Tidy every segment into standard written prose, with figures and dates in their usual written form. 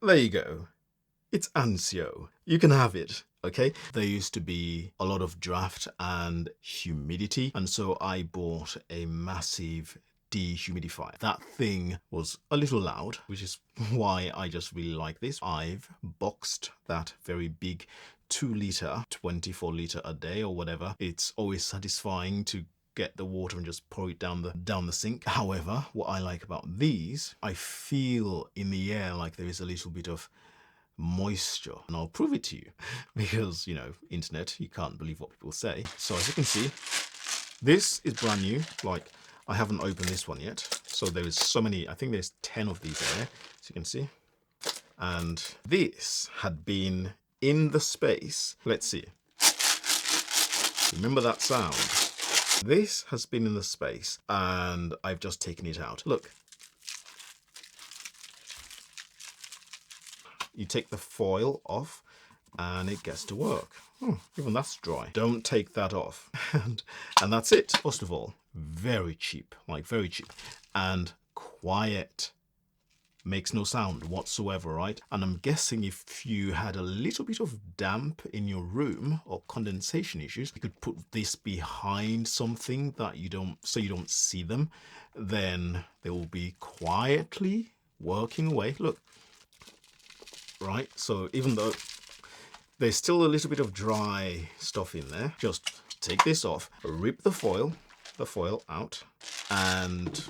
there you go. It's Ancio. You can have it, okay? There used to be a lot of draft and humidity, and so I bought a massive dehumidifier. That thing was a little loud, which is why I just really like this. I've boxed that very big 2-litre, 24-litre a day or whatever. It's always satisfying to get the water and just pour it down the sink. However, what I like about these, I feel in the air like there is a little bit of moisture, and I'll prove it to you because, you know, internet, you can't believe what people say. So as you can see, this is brand new. Like, I haven't opened this one yet, so there is so many. I think there's 10 of these in there, as you can see. And this had been in the space. Let's see, remember that sound? This has been in the space and I've just taken it out. Look, you take the foil off and it gets to work. Even that's dry. Don't take that off. and that's it. First of all, very cheap, like very cheap, and quiet. Makes no sound whatsoever, right? And I'm guessing if you had a little bit of damp in your room or condensation issues, you could put this behind something that you don't see them, then they will be quietly working away. Look, right? So even though there's still a little bit of dry stuff in there, just take this off, rip the foil out, and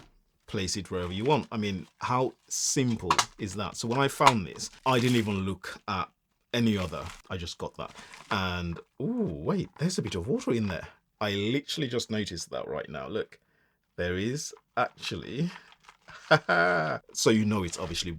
place it wherever you want. I mean, how simple is that? So when I found this, I didn't even look at any other. I just got that. And, oh, wait, there's a bit of water in there. I literally just noticed that right now. Look, there is actually... So you know it's obviously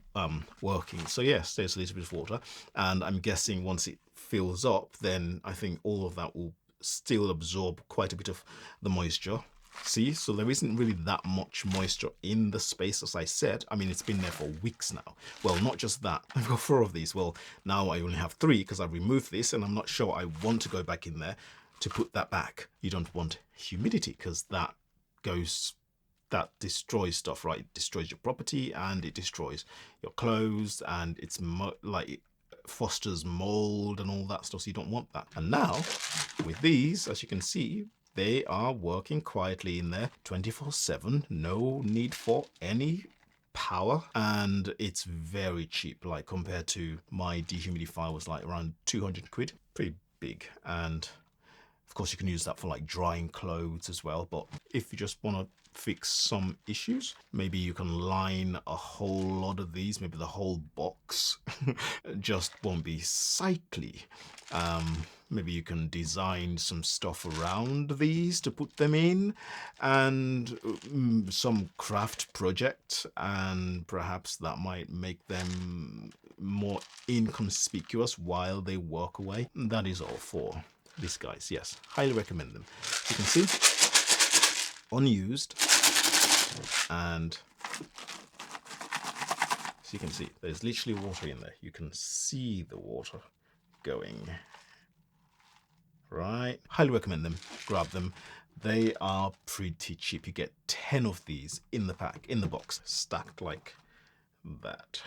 working. So yes, there's a little bit of water. And I'm guessing once it fills up, then I think all of that will still absorb quite a bit of the moisture. See, so there isn't really that much moisture in the space, as I said. I mean, it's been there for weeks now. Well, not just that. I've got 4 of these. Well, now I only have 3 because I've removed this, and I'm not sure I want to go back in there to put that back. You don't want humidity because that destroys stuff, right? It destroys your property and it destroys your clothes, and it's like it fosters mold and all that stuff. So you don't want that. And now with these, as you can see, they are working quietly in there 24/7, no need for any power, and it's very cheap. Like compared to my dehumidifier was like around 200 quid, pretty big. And of course you can use that for like drying clothes as well. But if you just want to fix some issues, maybe you can line a whole lot of these, maybe the whole box just won't be sightly. Maybe you can design some stuff around these to put them in, and some craft project, and perhaps that might make them more inconspicuous while they work away. That is all for these guys. Yes, highly recommend them. You can see unused, and so you can see there's literally water in there. You can see the water going. Right, highly recommend them. Grab them. They are pretty cheap. You get 10 of these in the pack, in the box, stacked like that.